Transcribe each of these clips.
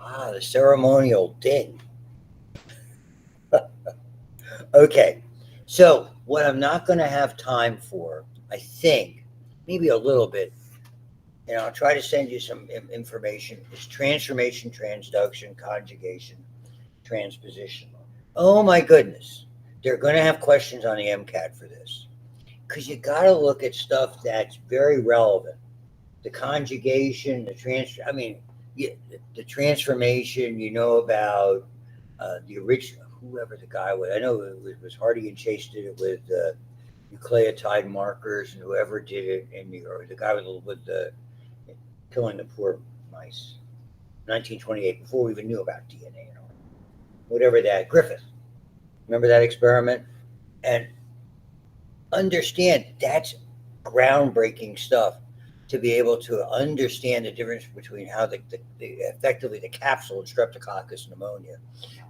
Ah, the ceremonial ding. Okay. So, what I'm not going to have time for, I think, maybe a little bit, and I'll try to send you some information, is transformation, transduction, conjugation, transposition. Oh my goodness. They're going to have questions on the MCAT for this because you got to look at stuff that's very relevant. The conjugation, the I mean, the transformation, about the original, whoever the guy was. I know it was Hardy and Chase did it with nucleotide markers, and whoever did it, or the guy with the killing the poor mice, 1928, before we even knew about DNA and all, whatever that Griffith. Remember that experiment? And understand that's groundbreaking stuff to be able to understand the difference between how effectively the capsule in Streptococcus pneumonia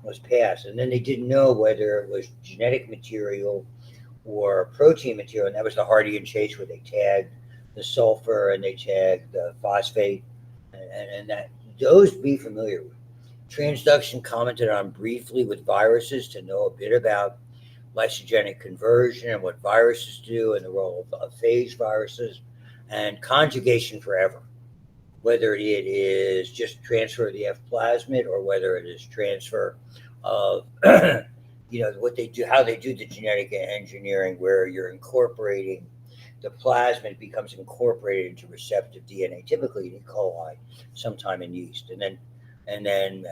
was passed. And then they didn't know whether it was genetic material or protein material. And that was the Hardy and Chase where they tagged the sulfur and they tagged the phosphate. And that those be familiar with. Transduction commented on briefly with viruses to know a bit about lysogenic conversion and what viruses do and the role of phage viruses, and conjugation forever, whether it is just transfer of the F plasmid or whether it is transfer of what they do, how they do the genetic engineering, where you're incorporating the plasmid becomes incorporated into receptive DNA, typically in E. coli, sometime in yeast, and then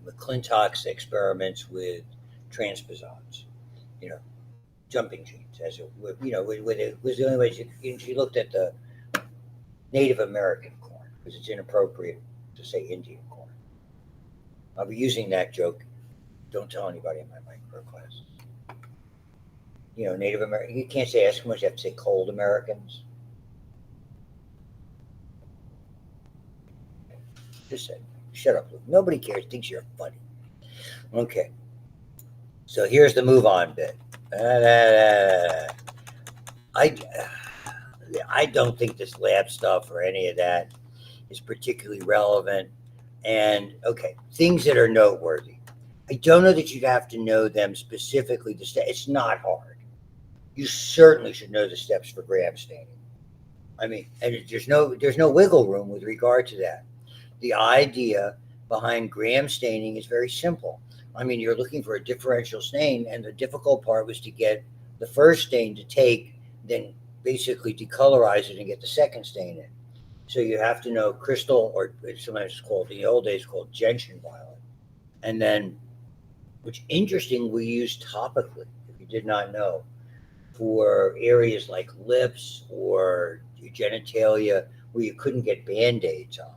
McClintock's experiments with transposons, you know, jumping genes, as it it was the only way she looked at the Native American corn because it's inappropriate to say Indian corn. I'll be using that joke. Don't tell anybody in my micro class. Native American. You can't say Eskimos. You have to say cold Americans. Just say, shut up, Luke. Nobody cares. Thinks you're funny. Okay. So here's the move on bit. I I don't think this lab stuff or any of that is particularly relevant. And okay, things that are noteworthy. I don't know that you'd have to know them specifically to stay. It's not hard. You certainly should know the steps for gram staining. I mean, and there's no wiggle room with regard to that. The idea behind gram staining is very simple. I mean, you're looking for a differential stain, and the difficult part was to get the first stain to take, then basically decolorize it and get the second stain in. So you have to know crystal, or sometimes it's called, in the old days, called gentian violet. And then, which interesting, we use topically, if you did not know, for areas like lips or genitalia where you couldn't get band aids on.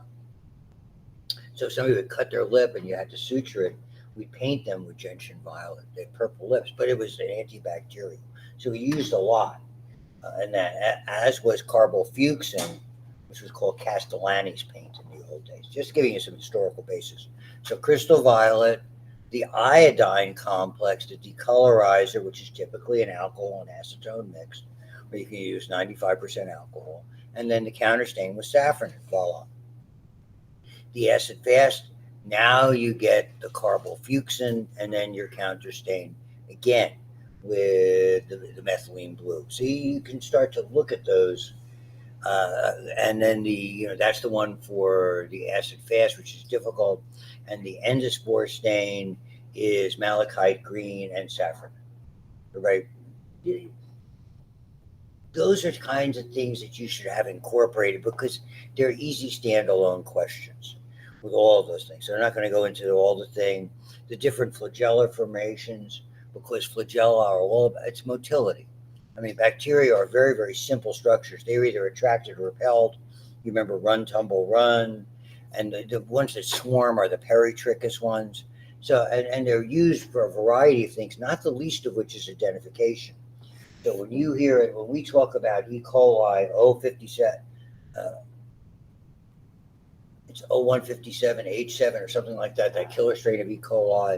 So if somebody would cut their lip and you had to suture it, we paint them with gentian violet. They had purple lips, but it was an antibacterial. So we used a lot. And that, as was carbolfuchsin, which was called Castellani's paint in the old days. Just giving you some historical basis. So crystal violet, the iodine complex, the decolorizer, which is typically an alcohol and acetone mix, or you can use 95% alcohol, and then the counter stain with saffron. Voila. The acid fast. Now you get the carbolfuchsin, and then your counter stain again with the methylene blue. So you can start to look at those, and then that's the one for the acid fast, which is difficult, and the endospore stain is malachite green and saffron. Right? Those are kinds of things that you should have incorporated because they're easy standalone questions with all of those things. So they're not going to go into all the different flagellar formations, because flagella are all about its motility. I mean, bacteria are very, very simple structures. They're either attracted or repelled. You remember run, tumble, run. And the ones that swarm are the peritrichous ones. So, and they're used for a variety of things, not the least of which is identification. So when you hear it, when we talk about E. coli 057, uh, it's 0157 H7 or something like that, that killer strain of E. coli,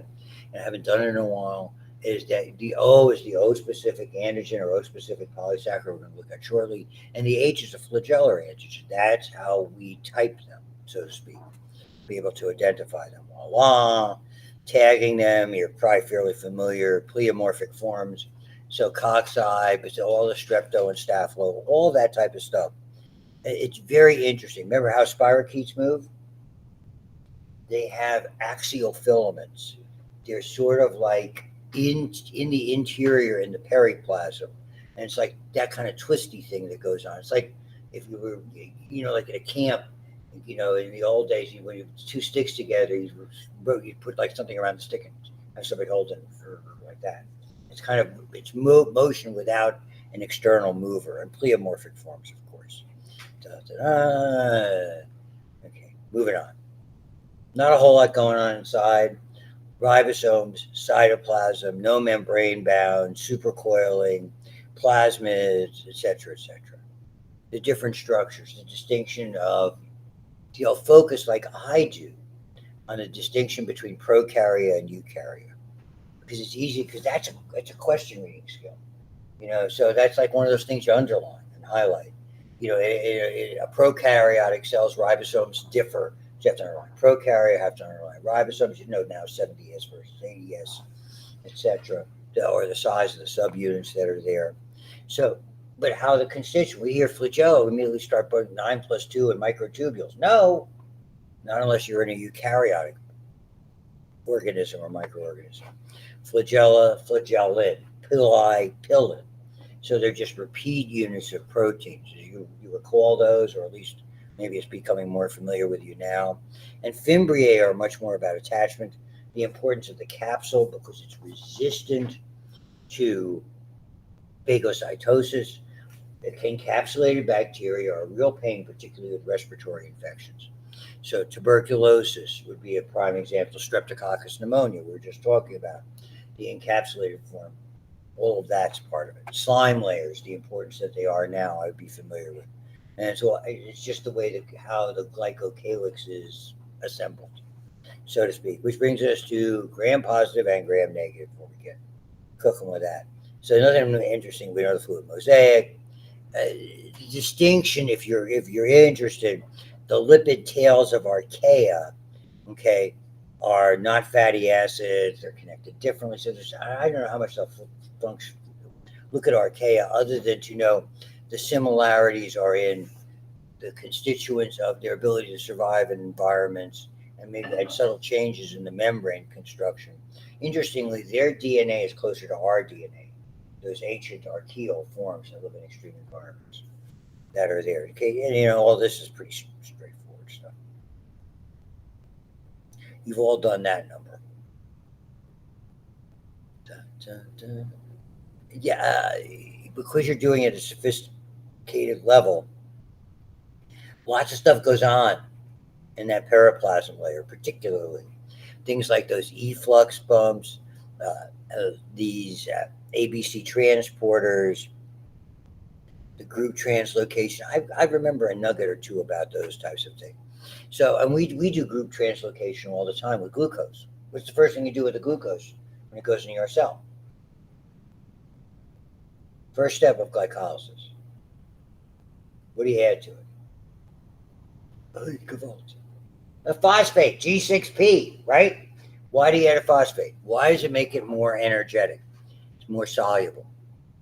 and I haven't done it in a while, is that the O is the O specific antigen or O specific polysaccharide we're going to look at shortly, and the H is a flagellar antigen. That's how we type them, so to speak. be able to identify them. Voila, tagging them, you're probably fairly familiar. Pleomorphic forms, so cocci, but all the strepto and staphylo, all that type of stuff. It's very interesting. Remember how spirochetes move? They have axial filaments. They're sort of like in the interior in the periplasm, and it's like that kind of twisty thing that goes on. It's like if you were, like at a camp, in the old days, when you two sticks together, you put like something around the stick and have somebody hold it for like that. It's motion without an external mover, and pleomorphic forms, of course. Okay, moving on. Not a whole lot going on inside. Ribosomes, cytoplasm, no membrane bound, supercoiling, plasmids, etc., etc. The different structures, the distinction of, focus like I do on the distinction between prokarya and eukarya, because it's easy, because that's a question reading skill. So that's like one of those things you underline and highlight. A prokaryotic cell's ribosomes differ. So you have to underline prokarya, have to underline ribosomes. Now 70S versus 80S, etc., or the size of the subunits that are there. So, but how the constituent, we hear flagella, we immediately start putting 9+2 and microtubules. No, not unless you're in a eukaryotic organism or microorganism. Flagella, flagellin, pili, pillin. So they're just repeat units of proteins. You recall those, or at least maybe it's becoming more familiar with you now. And fimbriae are much more about attachment, the importance of the capsule because it's resistant to phagocytosis. The encapsulated bacteria are a real pain, particularly with respiratory infections. So tuberculosis would be a prime example. Streptococcus pneumonia, we were just talking about, the encapsulated form. All of that's part of it. Slime layers, the importance that they are now, I would be familiar with. And so it's just the way that how the glycocalyx is assembled, so to speak, which brings us to gram-positive and gram-negative before we get cooking with that. So nothing really interesting. We know the fluid mosaic. Distinction, if you're interested, the lipid tails of archaea, okay, are not fatty acids. They're connected differently. So I don't know how much they'll function. Look at archaea, other than to know the similarities are in the constituents of their ability to survive in environments, and maybe subtle changes in the membrane construction. Interestingly, their DNA is closer to our DNA, those ancient archaeal forms that live in extreme environments that are there. Okay, and all this is pretty straightforward stuff. You've all done that number. Dun, dun, dun. Yeah, because you're doing it at a sophisticated level, lots of stuff goes on in that periplasm layer, particularly things like those efflux bumps, these ABC transporters, the group translocation. I remember a nugget or two about those types of things. So, and we do group translocation all the time with glucose. What's the first thing you do with the glucose when it goes into your cell? First step of glycolysis. What do you add to it? A phosphate, G6P, right? Why do you add a phosphate? Why does it make it more energetic? It's more soluble.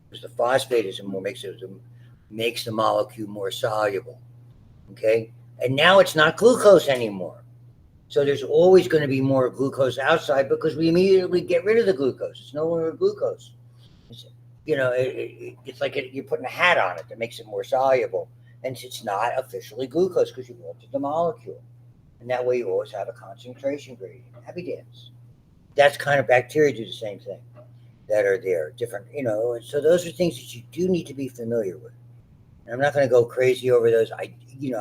Because the phosphate makes the molecule more soluble. Okay? And now it's not glucose anymore. So there's always going to be more glucose outside because we immediately get rid of the glucose. It's no longer glucose. It's like you're putting a hat on it that makes it more soluble. And it's not officially glucose because you've altered the molecule. And that way you always have a concentration gradient. Happy dance. That's kind of bacteria do the same thing that are there. Different, and so those are things that you do need to be familiar with. And I'm not going to go crazy over those. I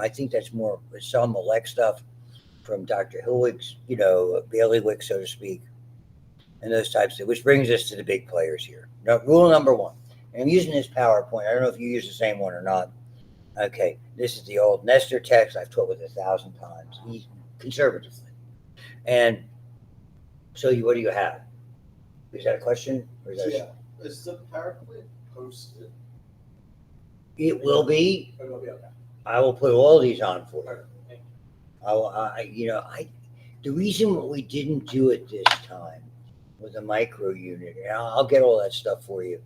think that's more some Malek stuff from Dr. Hilwig's, bailiwick, so to speak, and those types of, which brings us to the big players here. Now, rule number one, and I'm using this PowerPoint. I don't know if you use the same one or not. Okay, this is the old Nestor text I've taught with 1,000 times, conservatively. And so what do you have? Is that a question? Or is that Is the PowerPoint posted? It will be. It will be, okay. I will put all these on for you. Perfect. Thank you. The reason we didn't do it this time with a micro unit, and I'll get all that stuff for you,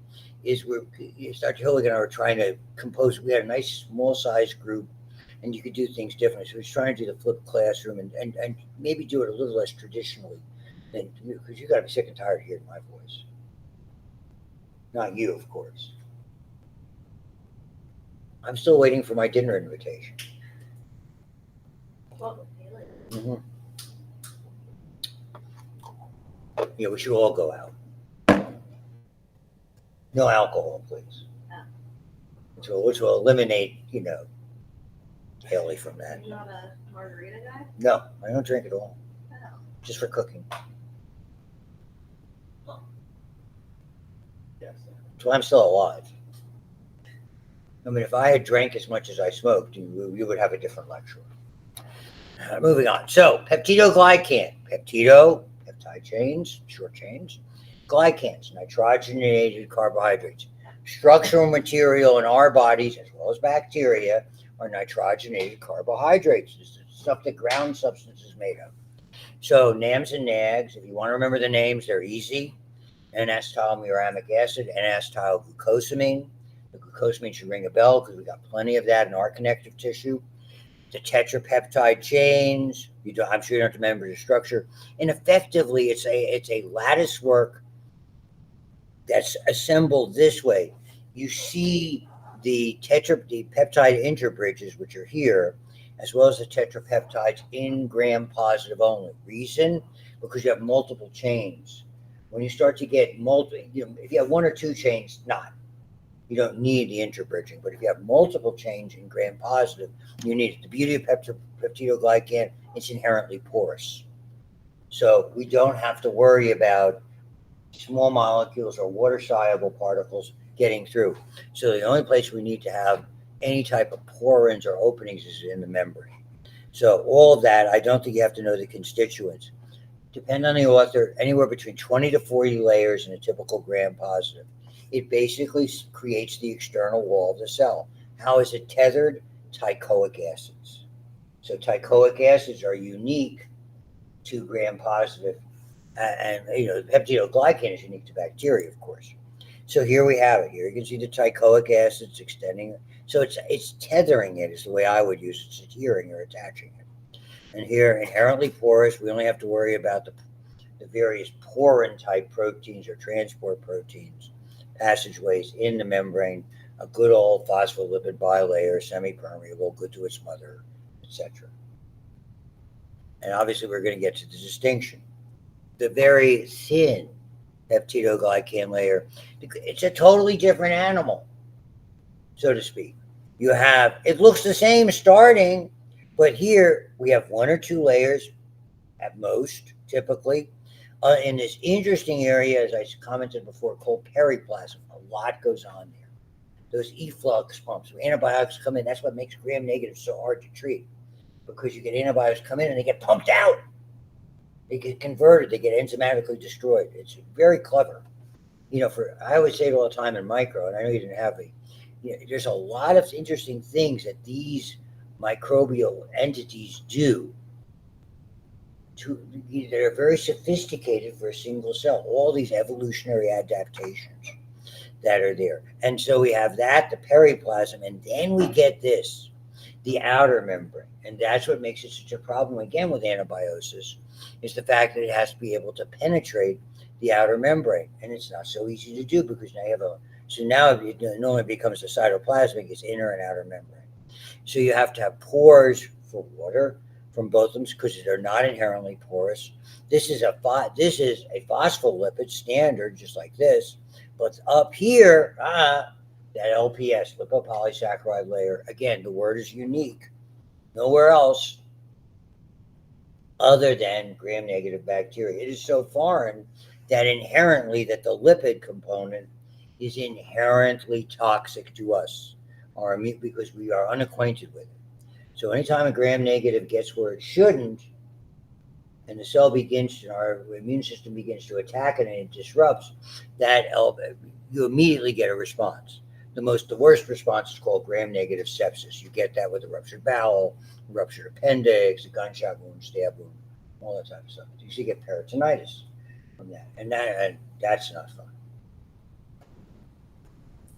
is Dr. Hilligan and I were trying to compose. We had a nice small size group, and you could do things differently. So we was trying to do the flipped classroom and maybe do it a little less traditionally than you, because you got to be sick and tired of hearing my voice. Not you, of course. I'm still waiting for my dinner invitation. Mm-hmm. Yeah, we should all go out. No alcohol, please. Which will eliminate, Haley from that. You're not a margarita guy? No, I don't drink at all. No. Just for cooking. Yes. That's why I'm still alive. I mean, if I had drank as much as I smoked, you would have a different lecture. Moving on. So, peptidoglycan. Peptide chains, short chains. Glycans, nitrogenated carbohydrates. Structural material in our bodies, as well as bacteria, are nitrogenated carbohydrates. This is stuff that ground substance is made of. So, NAMs and NAGs, if you want to remember the names, they're easy. N-acetylmuramic acid, N-acetylglucosamine. The glucosamine should ring a bell because we got plenty of that in our connective tissue. The tetrapeptide chains, I'm sure you don't remember the structure. And effectively, it's a lattice work that's assembled this way. You see the peptide interbridges, which are here, as well as the tetrapeptides in gram-positive only. Reason? Because you have multiple chains. When you start to get if you have one or two chains, you don't need the interbridging. But if you have multiple chains in gram-positive, you need it. The beauty of peptidoglycan, it's inherently porous. So we don't have to worry about small molecules or water-soluble particles getting through. So the only place we need to have any type of pore-ins or openings is in the membrane. So all of that, I don't think you have to know the constituents. Depending on the author, anywhere between 20 to 40 layers in a typical gram-positive. It basically creates the external wall of the cell. How is it tethered? Teichoic acids. So teichoic acids are unique to gram-positive. And peptidoglycan is unique to bacteria, of course. So here we have it. Here you can see the teichoic acids extending. So it's tethering it is the way I would use it. It's adhering or attaching it. And here, inherently porous, we only have to worry about the various porin-type proteins or transport proteins, passageways in the membrane, a good old phospholipid bilayer, semi-permeable, good to its mother, etc. And obviously, we're going to get to the distinction. The very thin peptidoglycan layer, it's a totally different animal, so to speak. It looks the same starting, but here we have one or two layers at most, typically. In this interesting area, as I commented before, called periplasm, a lot goes on there. Those efflux pumps, where antibiotics come in, that's what makes gram-negative so hard to treat, because you get antibiotics come in and they get pumped out. They get converted, they get enzymatically destroyed. It's very clever. I always say it all the time in micro, and I know you didn't have there's a lot of interesting things that these microbial entities do that are very sophisticated for a single cell. All these evolutionary adaptations that are there. And so we have that, the periplasm, and then we get this, the outer membrane. And that's what makes it such a problem, again, with antibiosis, is the fact that it has to be able to penetrate the outer membrane. And it's not so easy to do because now it not only becomes a cytoplasmic, it's inner and outer membrane. So you have to have pores for water from both of them because they're not inherently porous. This is a phospholipid standard, just like this. But up here, that LPS, lipopolysaccharide layer, again, the word is unique. Nowhere else other than gram-negative bacteria. It is so foreign that the lipid component is inherently toxic to us, because we are unacquainted with it. So anytime a gram-negative gets where it shouldn't, and the cell our immune system begins to attack it and it disrupts, you immediately get a response. The worst response is called gram-negative sepsis. You get that with a ruptured bowel, ruptured appendix, a gunshot wound, stab wound, all that type of stuff. You should get peritonitis from that, and that's not fun.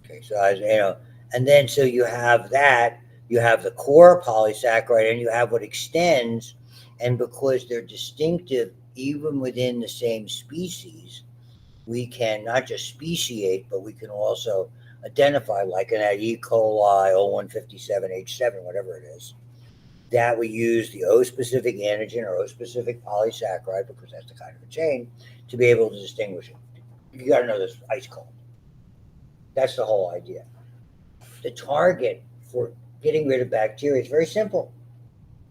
Okay, so and then so you have that. You have the core polysaccharide, and you have what extends, and because they're distinctive even within the same species, we can not just speciate, but we can also identify, like in that E. coli 0157H7, whatever it is, that we use the O-specific antigen or O-specific polysaccharide, because that's the kind of a chain, to be able to distinguish it. You got to know this ice cold. That's the whole idea. The target for getting rid of bacteria is very simple.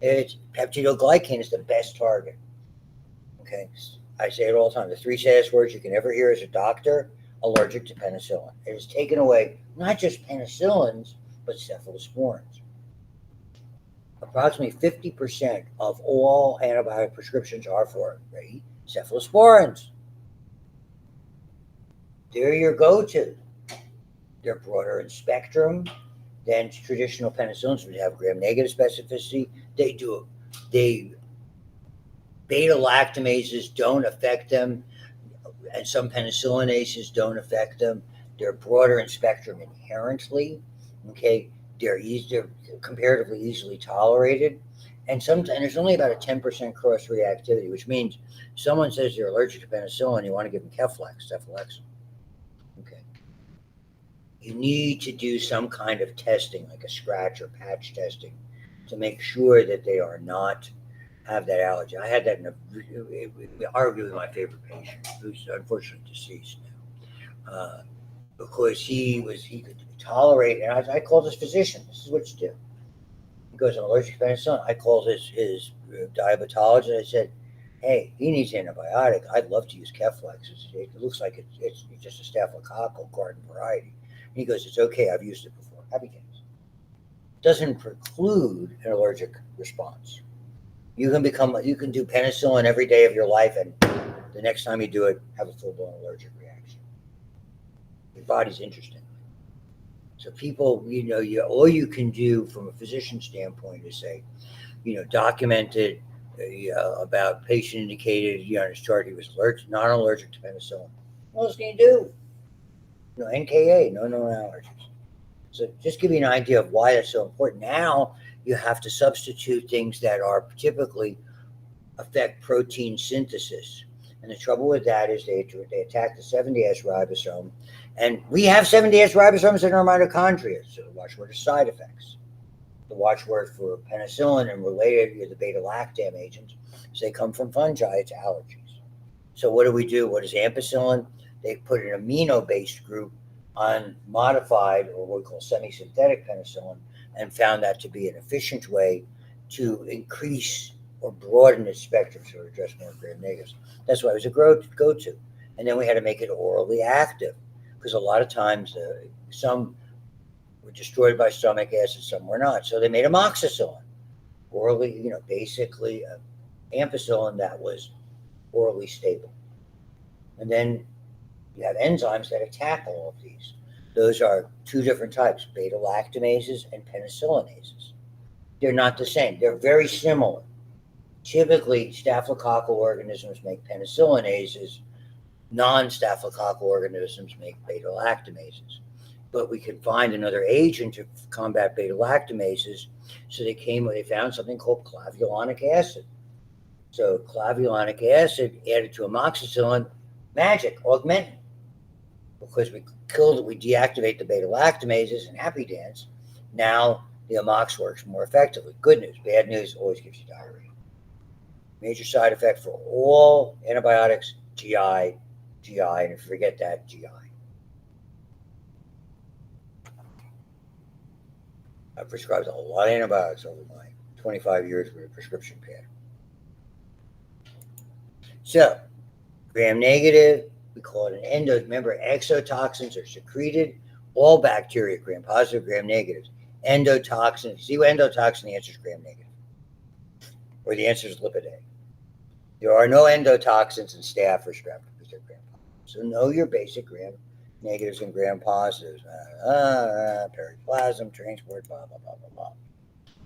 It's peptidoglycan is the best target. Okay, I say it all the time. The three saddest words you can ever hear as a doctor: allergic to penicillin. It has taken away not just penicillins, but cephalosporins. Approximately 50% of all antibiotic prescriptions are for cephalosporins. They're your go-to. They're broader in spectrum than traditional penicillins, which have gram-negative specificity. They beta-lactamases don't affect them, and some penicillinases don't affect them. They're broader in spectrum inherently. Okay, they're comparatively easily tolerated, and there's only about a 10% cross-reactivity, which means someone says they're allergic to penicillin, you want to give them cephalexin. Okay, you need to do some kind of testing, like a scratch or patch testing, to make sure that they are not have that allergy. I had that arguably my favorite patient, who's unfortunately deceased now, because he could tolerate, and I called his physician. This is what you do. He goes, I'm allergic to penicillin. I called his diabetologist. I said, hey, he needs antibiotic. I'd love to use Keflex. It looks like it's just a staphylococcal garden variety. And he goes, it's okay. I've used it before. Happy days. Doesn't preclude an allergic response. You can do penicillin every day of your life, and the next time you do it, have a full-blown allergic reaction. Your body's interesting. So people, all you can do from a physician standpoint is say, documented about patient indicated, on his chart, he was not allergic to penicillin. What else can you do? NKA, no known allergies. So just give you an idea of why that's so important. Now you have to substitute things that are typically affect protein synthesis. And the trouble with that is they attack the 70S ribosome. And we have 70S ribosomes in our mitochondria. So the watchword is side effects. The watchword for penicillin and related, the beta-lactam agents, is they come from fungi, it's allergies. So what do? What is ampicillin? They put an amino-based group on modified, or what we call semi-synthetic penicillin, and found that to be an efficient way to increase or broaden its spectrum to address more gram-negatives. That's why it was a go-to. And then we had to make it orally active, because a lot of times some were destroyed by stomach acid, some were not. So they made amoxicillin, orally, basically ampicillin that was orally stable. And then you have enzymes that attack all of these. Those are two different types, beta-lactamases and penicillinases. They're not the same. They're very similar. Typically, staphylococcal organisms make penicillinases. Non-staphylococcal organisms make beta-lactamases. But we can find another agent to combat beta-lactamases. So they found something called clavulanic acid. So clavulanic acid added to amoxicillin, magic, augmentin. Because we deactivate the beta-lactamases, and happy dance. Now the amox works more effectively. Good news. Bad news, always gives you diarrhea. Major side effect for all antibiotics, GI, and if you forget that, GI. I've prescribed a lot of antibiotics over my 25 years with a prescription pad. So, gram-negative, we call it an remember, exotoxins are secreted. All bacteria, gram-positive, gram-negatives. Endotoxin, see what endotoxin, the answer is gram-negative. Or the answer is lipid A. There are no endotoxins in staph or strep because they're gram-positive. So know your basic gram negatives and gram positives, periplasm, transport, blah, blah, blah, blah, blah.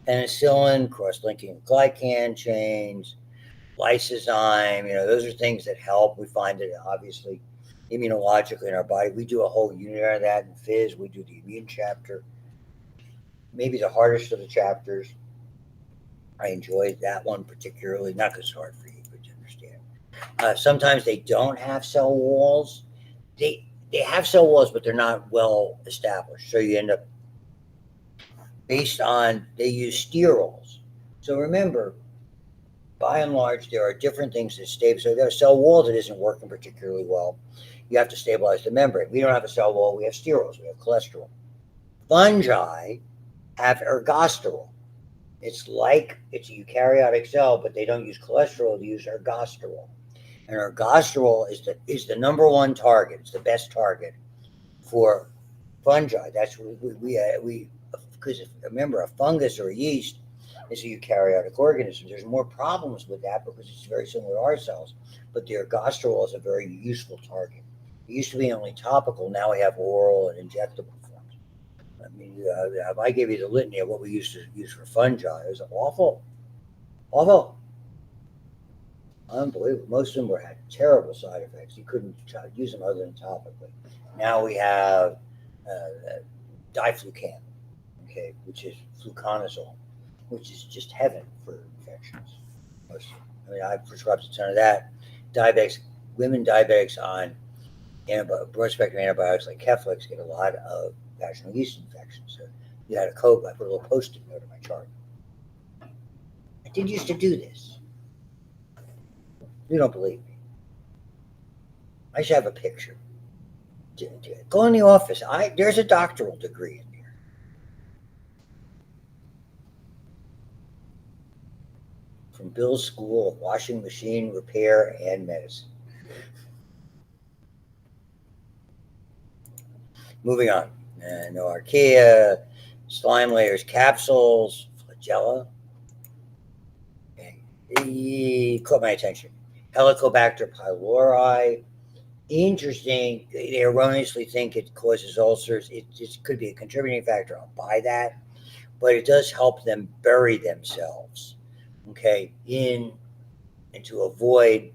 Penicillin, cross-linking glycan chains, lysozyme, those are things that help. We find it obviously immunologically in our body. We do a whole unit on that in phys. We do the immune chapter, maybe the hardest of the chapters. I enjoyed that one particularly, not because it's hard for you, but to understand. Sometimes they don't have cell walls. They have cell walls, but they're not well established. So you end up based on they use sterols. So remember, by and large, there are different things that stabilize. So there's a cell wall that isn't working particularly well. You have to stabilize the membrane. We don't have a cell wall. We have sterols. We have cholesterol. Fungi have ergosterol. It's a eukaryotic cell, but they don't use cholesterol. They use ergosterol. And ergosterol is the number one target. It's the best target for fungi. That's we because remember, a fungus or a yeast is a eukaryotic organism. There's more problems with that because it's very similar to our cells, but the ergosterol is a very useful target. It used to be only topical. Now we have oral and injectable forms. I mean, if I gave you the litany of what we used to use for fungi, it was awful, awful, unbelievable. Most of them had terrible side effects. You couldn't use them other than topically. Now we have diflucan, okay, which is fluconazole, which is just heaven for infections. I prescribed a ton of that. Diabetics, women diabetics on broad spectrum antibiotics like Keflex get a lot of vaginal yeast infections. So you had a code. I put a little post-it note in my chart. I did used to do this. You don't believe me. I should have a picture. Go in the office. There's a doctoral degree in there. From Bill's School of Washing Machine Repair and Medicine. Moving on. Noarchaea, slime layers, capsules, flagella. Okay. He caught my attention. Helicobacter pylori. Interesting. They erroneously think it causes ulcers. It could be a contributing factor. I'll buy that. But it does help them bury themselves, okay, and to avoid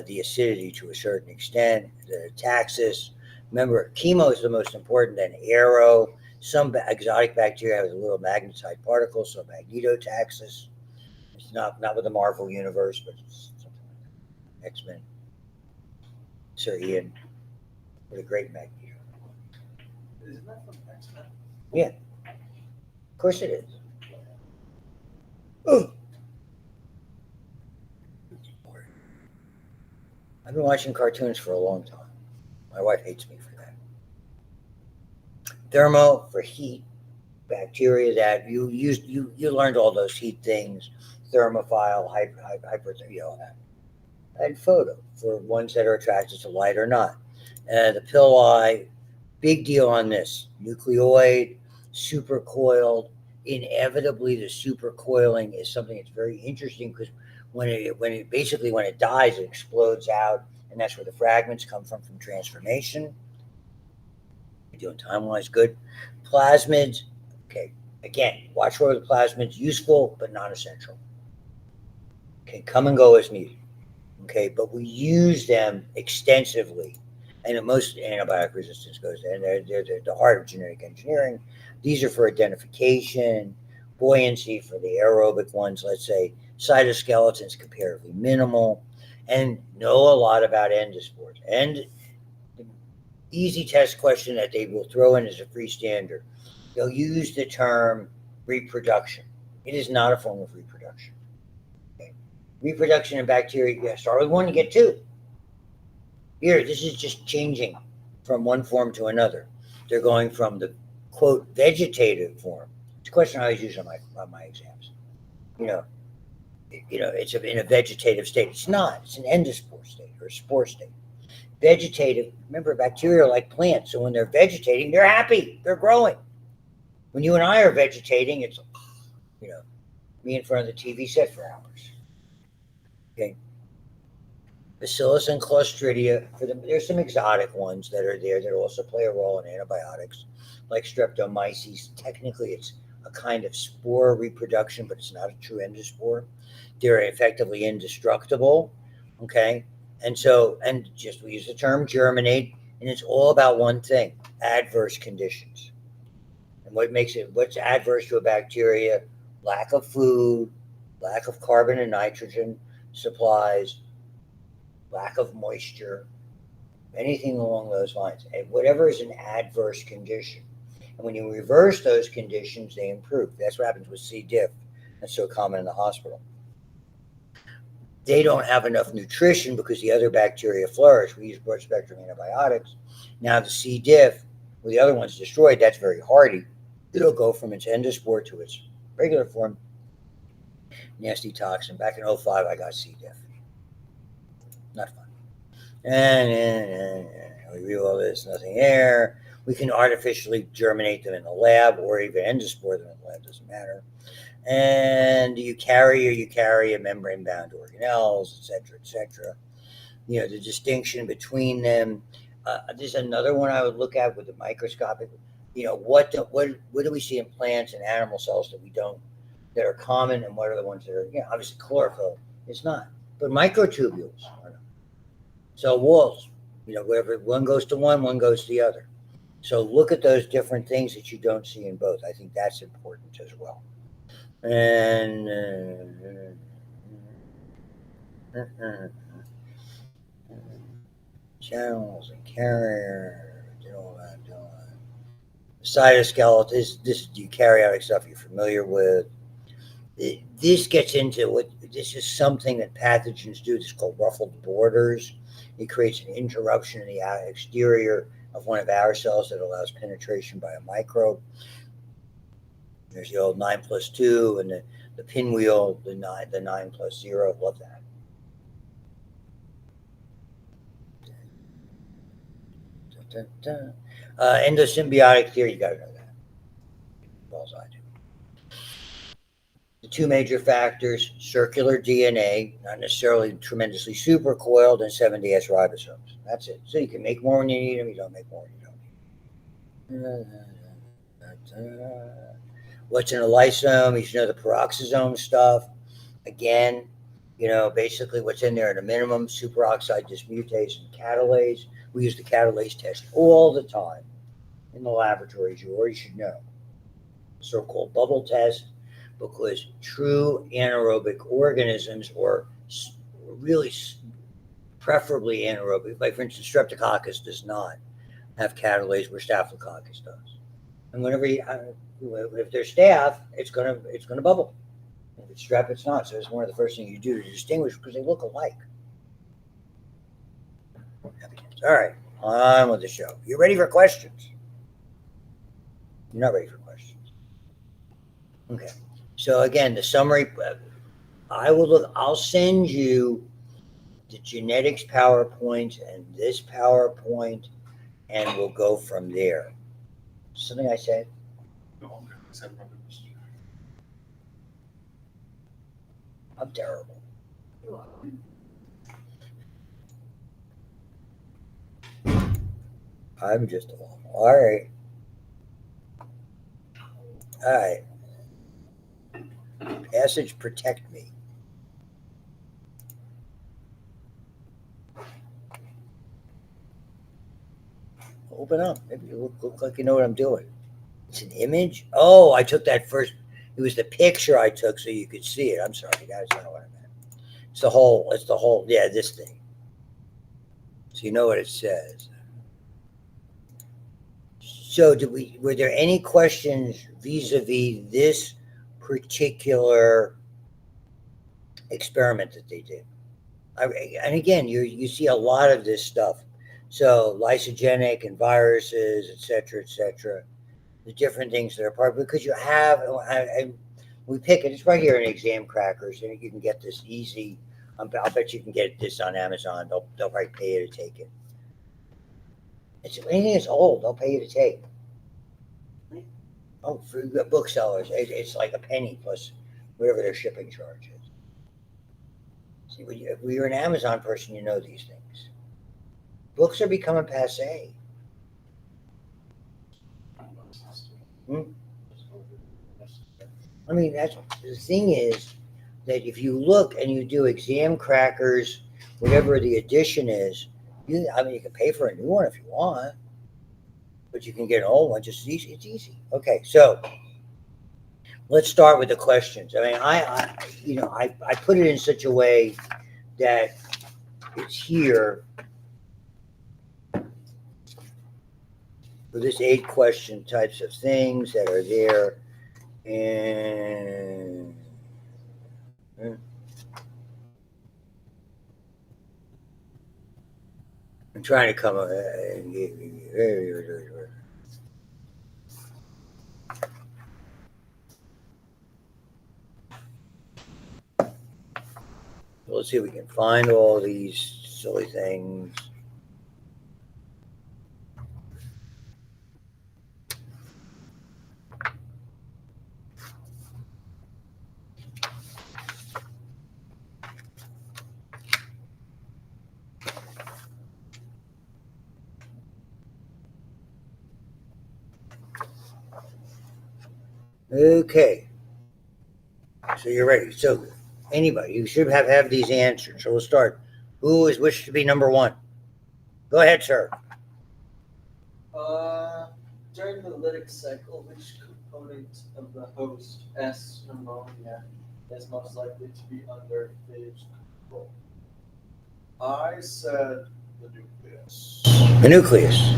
the acidity to a certain extent. The taxus. Remember, chemo is the most important, then aero. Some exotic bacteria have a little magnetite particles, so magnetotaxis. It's not with the Marvel universe, but it's something like X-Men. Sir Ian, what a great Magneto. Isn't that from X-Men? Yeah, of course it is. Oh. I've been watching cartoons for a long time. My wife hates me for that. Thermo for heat, bacteria that you used. You learned all those heat things. Thermophile, hyperthermia, and photo for ones that are attracted to light or not. The pili, big deal on this. Nucleoid, supercoiled. Inevitably, the supercoiling is something that's very interesting because when it dies, it explodes out, and that's where the fragments come from transformation. You're doing time-wise good. Plasmids, okay. Again, watch for the plasmids, useful but not essential. Okay, come and go as needed. Okay, but we use them extensively, and most antibiotic resistance goes there. And they're the heart of genetic engineering. These are for identification, buoyancy for the aerobic ones, let's say. Cytoskeleton's comparatively minimal, and know a lot about endospores. And the easy test question that they will throw in as a free standard, they'll use the term reproduction. It is not a form of reproduction. Reproduction in bacteria, you start with one, you get two. Here, this is just changing from one form to another. They're going from the, quote, vegetative form. It's a question I always use on my exams. It's in a vegetative state. It's not. It's an endospore state or a spore state. Vegetative, remember, bacteria are like plants. So when they're vegetating, they're happy. They're growing. When you and I are vegetating, it's, me in front of the TV set for hours. Okay. Bacillus and Clostridia. There's some exotic ones that are there that also play a role in antibiotics, like Streptomyces. Technically, it's a kind of spore reproduction, but it's not a true endospore. They're effectively indestructible. Okay, and just we use the term germinate, and it's all about one thing: adverse conditions. And what's adverse to a bacteria? Lack of food, lack of carbon and nitrogen supplies, lack of moisture, anything along those lines. And whatever is an adverse condition. And when you reverse those conditions, they improve. That's what happens with C. diff. That's so common in the hospital. They don't have enough nutrition because the other bacteria flourish. We use broad spectrum antibiotics. Now the C. diff, well, the other one's destroyed. That's very hardy. It'll go from its endospore to its regular form. Nasty toxin. Back in '05, I got C. diff. Not fun. And we do all this, nothing there. We can artificially germinate them in the lab or even endospore them in the lab, doesn't matter. And eukarya membrane-bound organelles, et cetera. The distinction between them. There's another one I would look at with the microscopic. What do we see in plants and animal cells that we don't, that are common, and what are the ones that are, obviously chlorophyll is not, but microtubules are not. Cell walls, wherever one goes to one goes to the other. So look at those different things that you don't see in both. I think that's important as well. And channels and carrier, do all that. Cytoskeleton, this eukaryotic stuff you're familiar with. This gets into this is something that pathogens do. This is called ruffled borders. It creates an interruption in the exterior of one of our cells that allows penetration by a microbe. There's the old 9+2 and the pinwheel, the 9+0. Love that. Endosymbiotic theory, you got to know that. Well as I do. The two major factors: circular DNA, not necessarily tremendously supercoiled, and 70S ribosomes. That's it. So you can make more when you need them, you don't make more when you don't need them. What's in a lysosome? You should know the peroxisome stuff. Again, basically what's in there at a minimum: superoxide dismutase and catalase. We use the catalase test all the time in the laboratories. You already should know. So-called bubble test, because true anaerobic organisms, or really preferably anaerobic, like for instance, Streptococcus does not have catalase where Staphylococcus does. And if there's staph, it's gonna bubble. If it's strep, it's not. So it's one of the first things you do to distinguish, because they look alike. All right, on with the show. You ready for questions? You're not ready for questions. Okay. So again, the summary. I'll send you the genetics PowerPoint and this PowerPoint, and we'll go from there. Something I said? No, okay. I said probably was. I'm terrible. I'm just awful. All right. All right. Passage protect me. Open up. Maybe you look like you know what I'm doing. It's an image. Oh, I took that first. It was the picture I took so you could see it. I'm sorry, guys. I don't know what I meant. It's the whole. Yeah, this thing. So you know what it says. So were there any questions vis-a-vis this particular experiment that they did? And again, you see a lot of this stuff. So lysogenic and viruses, et cetera, the different things that are part, because you have, we pick it. It's right here in Exam Crackers, and you can get this easy. I'll bet you can get this on Amazon. They'll probably pay you to take it. Anything that's old, they'll pay you to take. Oh, for booksellers, it's like a penny plus whatever their shipping charge is. If you're an Amazon person, you know these things. Books are becoming passe. Hmm? I mean, that's the thing is that if you look and you do exam crackers, whatever the edition is, you can pay for a new one if you want, but you can get an old one just as easy. It's easy. Okay, so let's start with the questions. I mean, I put it in such a way that it's here for this 8 question types of things that are there, and I'm trying to come up. Let's see if we can find all these silly things. Okay. So you're ready. So anybody, you should have these answers. So we'll start. Who is wished to be number one? Go ahead, sir. During the lytic cycle, which component of the host S pneumonia is most likely to be under phage control? I said the nucleus. The nucleus.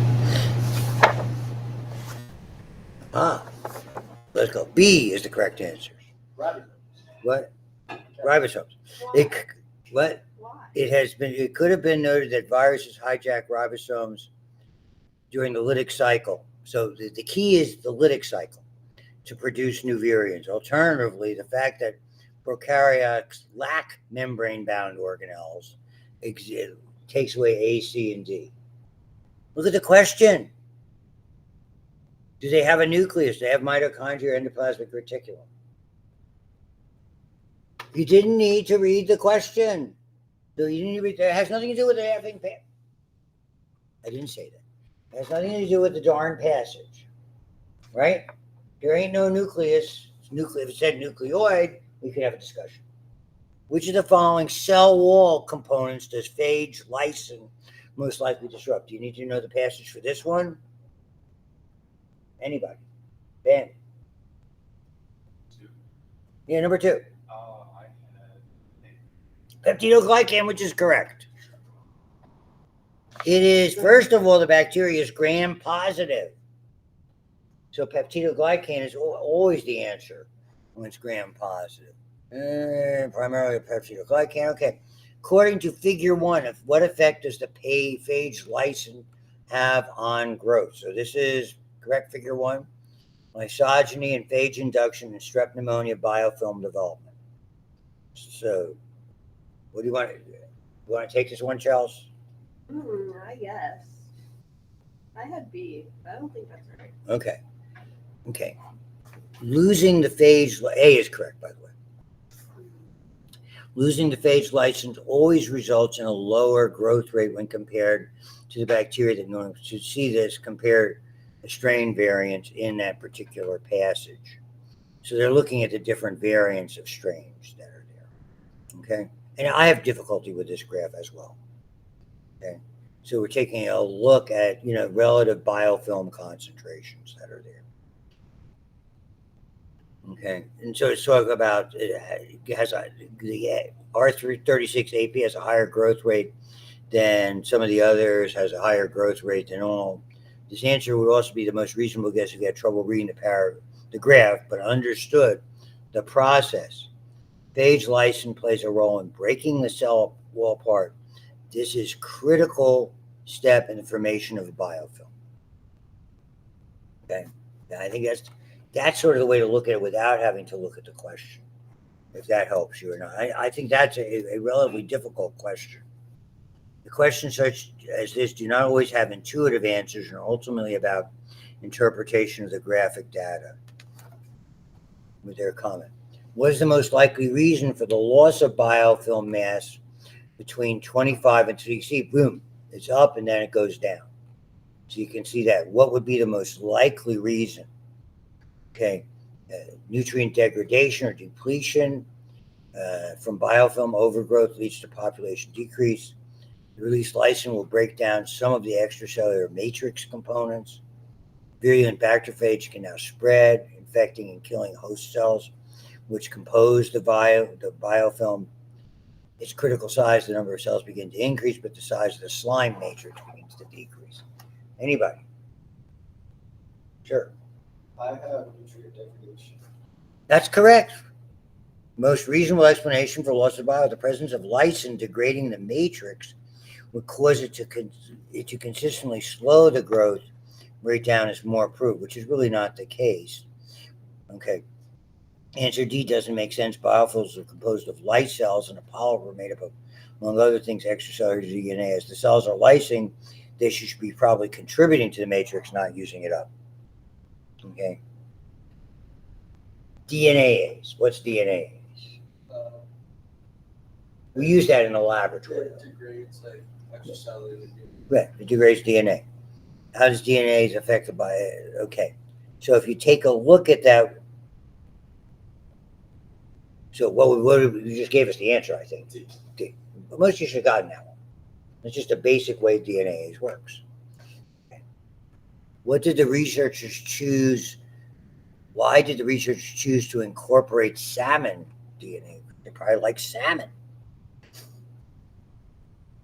Let's go. B is the correct answer. Ribosomes. What? Ribosomes. What? Why? It could have been noted that viruses hijack ribosomes during the lytic cycle. So the key is the lytic cycle to produce new virions. Alternatively, the fact that prokaryotes lack membrane-bound organelles takes away A, C, and D. Look at the question. Do they have a nucleus? Do they have mitochondria or endoplasmic reticulum? You didn't need to read the question. So you didn't read, it has nothing to do with the having. I didn't say that. It has nothing to do with the darn passage, right? There ain't no nucleus. If it said nucleoid, we could have a discussion. Which of the following cell wall components does phage lysine most likely disrupt? Do you need to know the passage for this one? Anybody? Ben? Two. Yeah, number 2. I had Peptidoglycan, which is correct. It is, first of all, the bacteria is gram positive. So peptidoglycan is alwaage the answer when it's gram positive. Primarily peptidoglycan. Okay. According to figure 1, what effect does the phage lysine have on growth? So this is correct figure 1. Lysogeny and phage induction in strep pneumonia biofilm development. So what do you want to do? You want to take this one, Charles? I guess. I had B, but I don't think that's right. Okay. Losing the phage, A is correct, by the way. Losing the phage lysine always results in a lower growth rate when compared to the bacteria that normally should see this compared to strain variants in that particular passage. So they're looking at the different variants of strains that are there. Okay. And I have difficulty with this graph as well. Okay. So we're taking a look at, relative biofilm concentrations that are there. Okay. And so it's talking about the R36 AP has a higher growth rate than some of the others, has a higher growth rate than all. This answer would also be the most reasonable guess if you had trouble reading the graph, but understood the process. Phage lysine plays a role in breaking the cell wall apart. This is critical step in the formation of a biofilm. Okay. I think that's sort of the way to look at it without having to look at the question, if that helps you or not. I think that's a relatively difficult question. The questions such as this do not always have intuitive answers and are ultimately about interpretation of the graphic data. With their comment. What is the most likely reason for the loss of biofilm mass between 25 and, so you see, boom, it's up and then it goes down. So you can see that. What would be the most likely reason? Okay, nutrient degradation or depletion from biofilm overgrowth leads to population decrease. The released lysine will break down some of the extracellular matrix components. Virulent bacteriophage can now spread, infecting and killing host cells, which compose the biofilm. Its critical size, the number of cells begin to increase, but the size of the slime matrix begins to decrease. Anybody? Sure. I have nutrient degradation. That's correct. Most reasonable explanation for loss of bio, the presence of lysine degrading the matrix would cause it to consistently slow the growth rate down is more proved, which is really not the case. Okay. Answer D doesn't make sense. Biofilms are composed of light cells and a polymer made up of, among other things, extracellular DNA. As the cells are lysing, they should be probably contributing to the matrix, not using it up. Okay. DNAase. What's DNAase? We use that in the laboratory. It degrades like extracellular DNA. Right, it degrades DNA. How does DNA is affected by it? Okay. So if you take a look at that, so what you just gave us the answer, I think. D. But most of you should have gotten that one. It's just a basic way DNA works. Okay. What did the researchers choose? Why did the researchers choose to incorporate salmon DNA? They probably like salmon.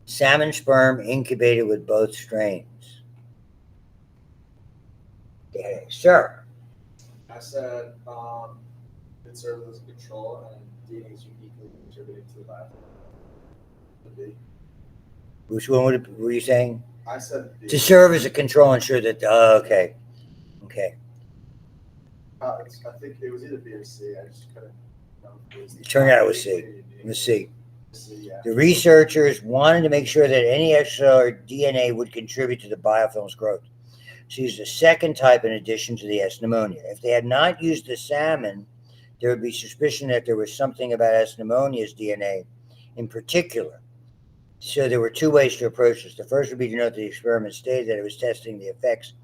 Salmon sperm incubated with both strains. Okay, sir. I said it serves as a control and DNA is uniquely contributing to the biofilm. Which one were you saying? I said B. To serve as a control, ensure that. Okay. Okay. I think it was either B or C. I just couldn't remember. It turned out it was C. Let's see. C, yeah. The researchers wanted to make sure that any extracellular DNA would contribute to the biofilm's growth. So used a second type in addition to the S. pneumonia. If they had not used the salmon, there would be suspicion that there was something about S. pneumonia's DNA in particular. So there were two ways to approach this. The first would be to note that the experiment stated that it was testing the effects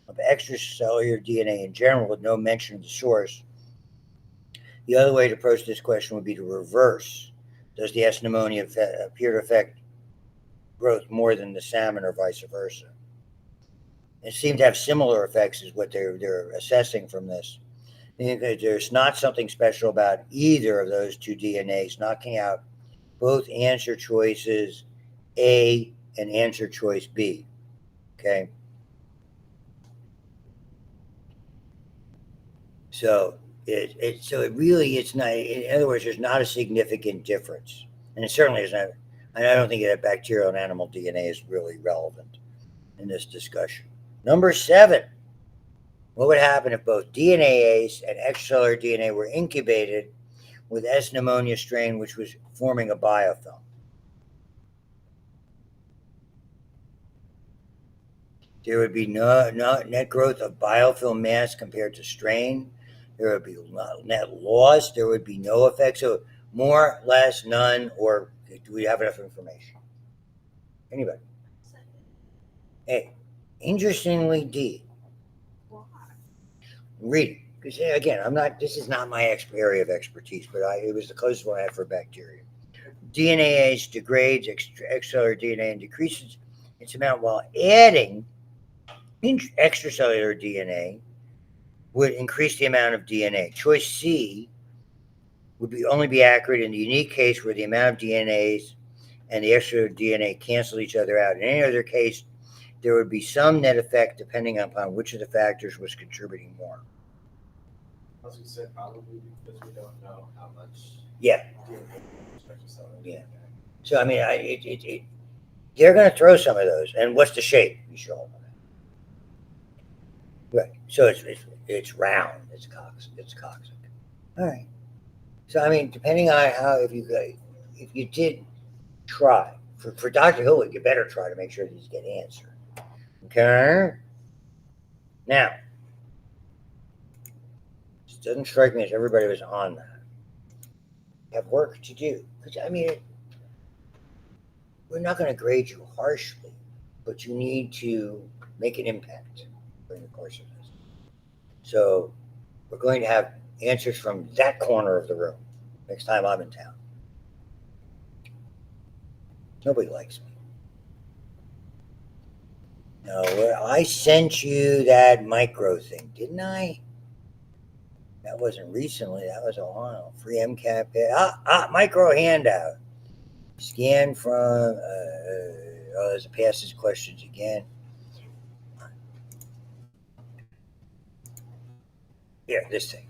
of extracellular DNA in general with no mention of the source. The other way to approach this question would be to reverse. Does the S. pneumonia appear to affect growth more than the salmon or vice versa? It seemed to have similar effects is what they're assessing from this. There's not something special about either of those two DNAs, knocking out both answer choices A and answer choice B. Okay. So it's not, in other words, there's not a significant difference. And it certainly is not, and I don't think that bacterial and animal DNA is really relevant in this discussion. Number 7, what would happen if both DNAase and extracellular DNA were incubated with S. pneumonia strain, which was forming a biofilm? There would be no net growth of biofilm mass compared to strain. There would be net loss. There would be no effect. So more, less, none, or do we have enough information? Anybody? Hey, interestingly, D. Why? Read it. Because again, this is not my area of expertise, but it was the closest one I had for bacteria. DNAase degrades extracellular DNA and decreases its amount, while adding extracellular DNA would increase the amount of DNA. Choice C would only be accurate in the unique case where the amount of DNAs and the extra DNA cancel each other out. In any other case, there would be some net effect depending upon which of the factors was contributing more. As we said, probably because we don't know how much. Yeah. DNA is extracellular. Yeah. So I mean, they're going to throw some of those. And what's the shape? You should all know that. Right. So it's round. It's coccyx. All right. So I mean, depending on if you did try for Dr. Hilliard, you better try to make sure these get answered. Okay. Now, it doesn't strike me as everybody was on that. You have work to do. I mean, we're not going to grade you harshly, but you need to make an impact during the course of this. So we're going to have answers from that corner of the room next time I'm in town. Nobody likes me. No, I sent you that micro thing, didn't I? That wasn't recently. That was a while. Free MCAT. Micro handout. Scan from. There's a passage questions again. Here, this thing.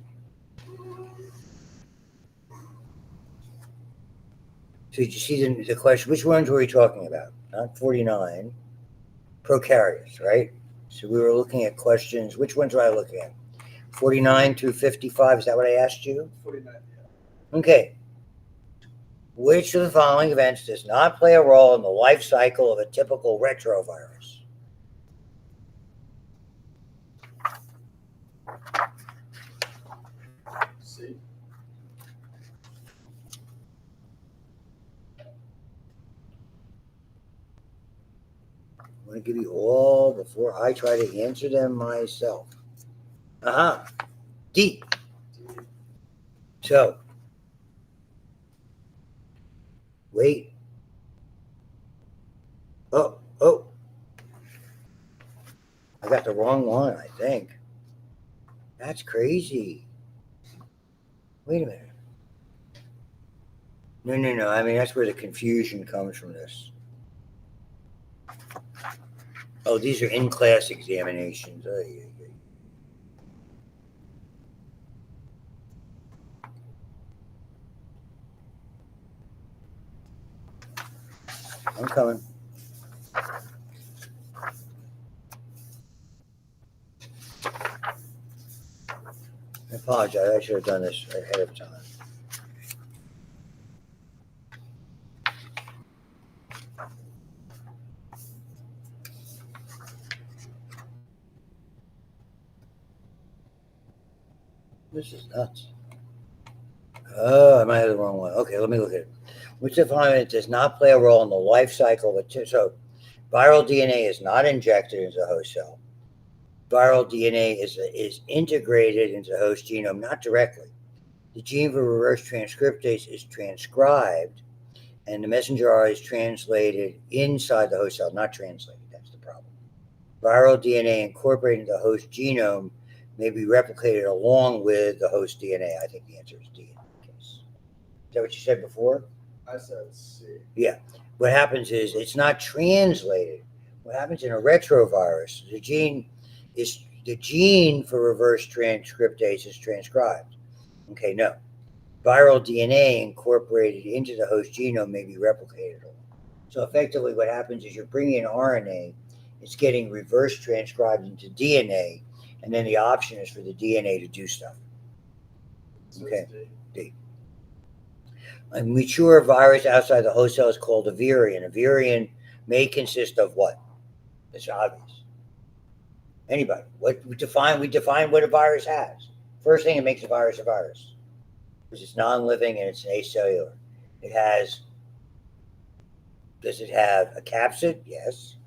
So did you see the question? Which ones were we talking about? Not 49. Prokaryotes, right? So we were looking at questions. Which ones were I looking at? 49 through 55. Is that what I asked you? 49, yeah. Okay. Which of the following events does not play a role in the life cycle of a typical retrovirus? C. I'm going to give you all before I try to answer them myself. D. So, wait. Oh. I got the wrong one, I think. That's crazy. Wait a minute. No. I mean, that's where the confusion comes from this. Oh, these are in-class examinations. Oh, yeah. I'm coming. I apologize. I should have done this ahead of time. This is nuts. Oh, I might have the wrong one. Okay, let me look at it. Which of the following does not play a role in the life cycle of so viral DNA is not injected into the host cell. Viral DNA is integrated into the host genome, not directly. The gene for reverse transcriptase is transcribed, and the messenger RNA is translated inside the host cell, not translated. That's the problem. Viral DNA incorporated into the host genome may be replicated along with the host DNA. I think the answer is D in that case. Is that what you said before? I said C. Yeah. What happens is it's not translated. What happens in a retrovirus, the gene for reverse transcriptase is transcribed. Okay, no. Viral DNA incorporated into the host genome may be replicated. So effectively what happens is you're bringing in RNA, it's getting reverse transcribed into DNA, and then the option is for the DNA to do stuff. So Okay. it's D. D. A mature virus outside the host cell is called a virion. A virion may consist of what? It's obvious. Anybody? What we define what a virus has. First thing that makes a virus, because it's non-living and it's acellular. Does it have a capsid? Yes.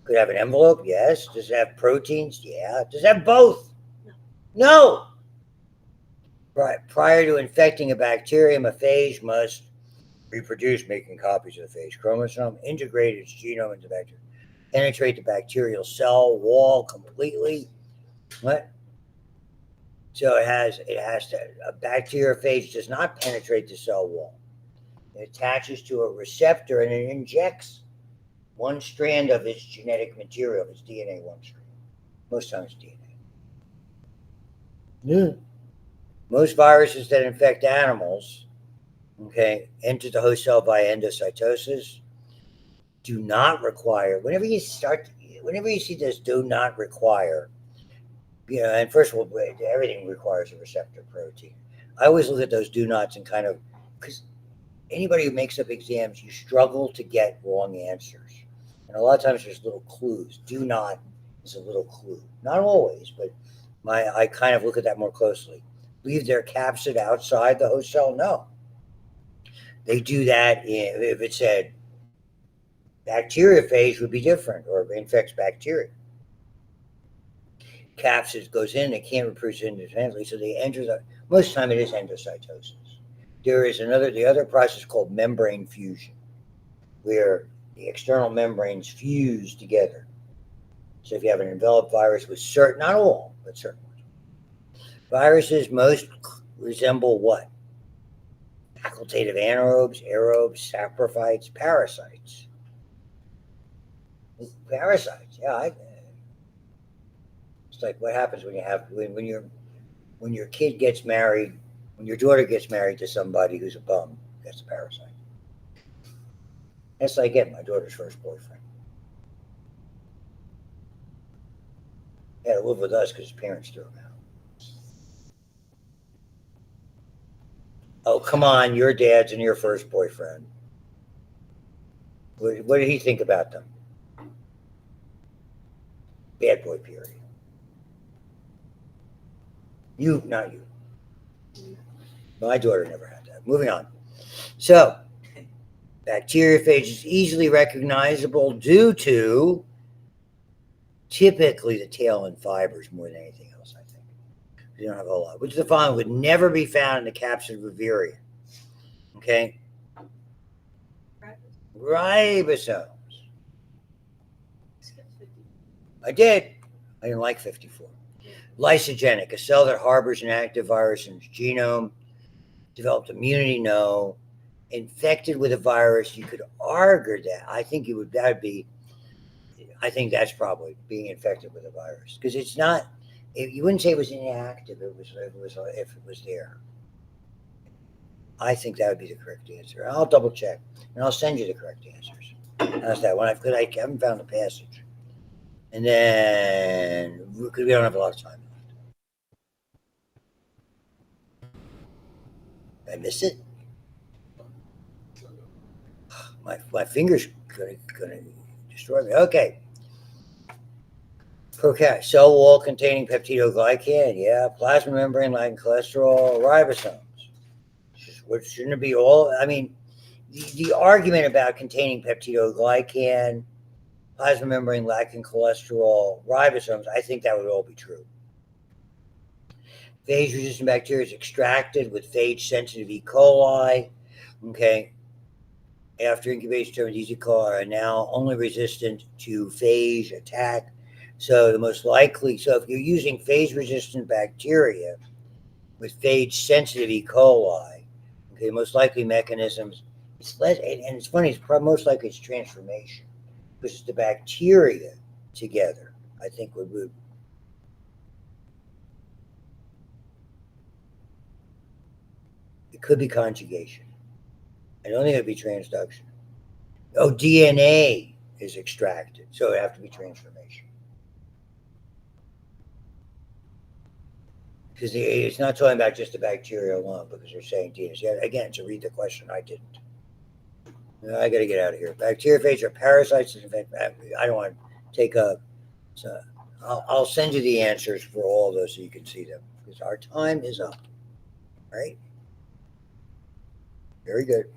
Could it have an envelope? Yes. Does it have proteins? Yeah. Does it have both? No. Right. Prior to infecting a bacterium, a phage must reproduce, making copies of the phage chromosome, integrate its genome into the bacterium, penetrate the bacterial cell wall completely. What? So it has to, a bacteriophage does not penetrate the cell wall. It attaches to a receptor and it injects one strand of its genetic material, its DNA, one strand. Most times DNA. Yeah. Most viruses that infect animals, okay, enter the host cell by endocytosis, do not require, whenever you see this do not require, and first of all, everything requires a receptor protein. I always look at those do nots and kind of, because anybody who makes up exams, you struggle to get wrong answers. And a lot of times there's little clues. Do not is a little clue. Not always, but I kind of look at that more closely. Leave their capsid outside the host cell? No. They do that if it said Bacteriophage would be different, or infects bacteria. Capsid goes in, they can't reproduce independently, so they enter most of the time it is endocytosis. There is the other process called membrane fusion, where the external membranes fuse together. So if you have an enveloped virus with certain, not all, but certain ones. Viruses most resemble what? Facultative anaerobes, aerobes, saprophytes, parasites. Parasites, yeah. It's like what happens when your kid gets married, when your daughter gets married to somebody who's a bum. That's a parasite. That's like getting my daughter's first boyfriend. He had to live with us because his parents threw him out. Oh, come on, your dad's and your first boyfriend. What did he think about them? Bad boy, period. You, not you. My daughter never had that. Moving on. So, bacteriophage is easily recognizable due to typically the tail and fibers more than anything else, I think. You don't have a whole lot. Which of the following would never be found in the capsid of Viveria? Okay? Ribosomes. I did. I didn't like 54. Lysogenic, a cell that harbors an active virus in its genome. Developed immunity, no. Infected with a virus, you could argue that. I think I think that's probably being infected with a virus. Because it's not, you wouldn't say it was inactive if it was there. I think that would be the correct answer. I'll double check and I'll send you the correct answers. How's that? I haven't found the passage. And then, because we don't have a lot of time left. I miss it? My fingers gonna destroy me. Okay. Cell wall containing peptidoglycan. Yeah. Plasma membrane lacking cholesterol. Ribosomes. What shouldn't it be all? I mean, the argument about containing peptidoglycan, plasma membrane lacking cholesterol, ribosomes, I think that would all be true. Phage-resistant bacteria is extracted with phage-sensitive E. coli. Okay. After incubation, these E. coli are now only resistant to phage attack. So if you're using phage-resistant bacteria with phage-sensitive E. coli, okay, most likely mechanisms, and it's funny, most likely it's transformation, because it's the bacteria together, I think would. It could be conjugation. I don't think it would be transduction. Oh, DNA is extracted, so it would have to be transformation. Because it's not talking about just the bacteria alone, because they're saying DNA. Yeah, again, to read the question, I didn't. I got to get out of here. Bacteriophages are parasites. I don't want to take up. So I'll send you the answers for all of those so you can see them, because our time is up. All right? Very good.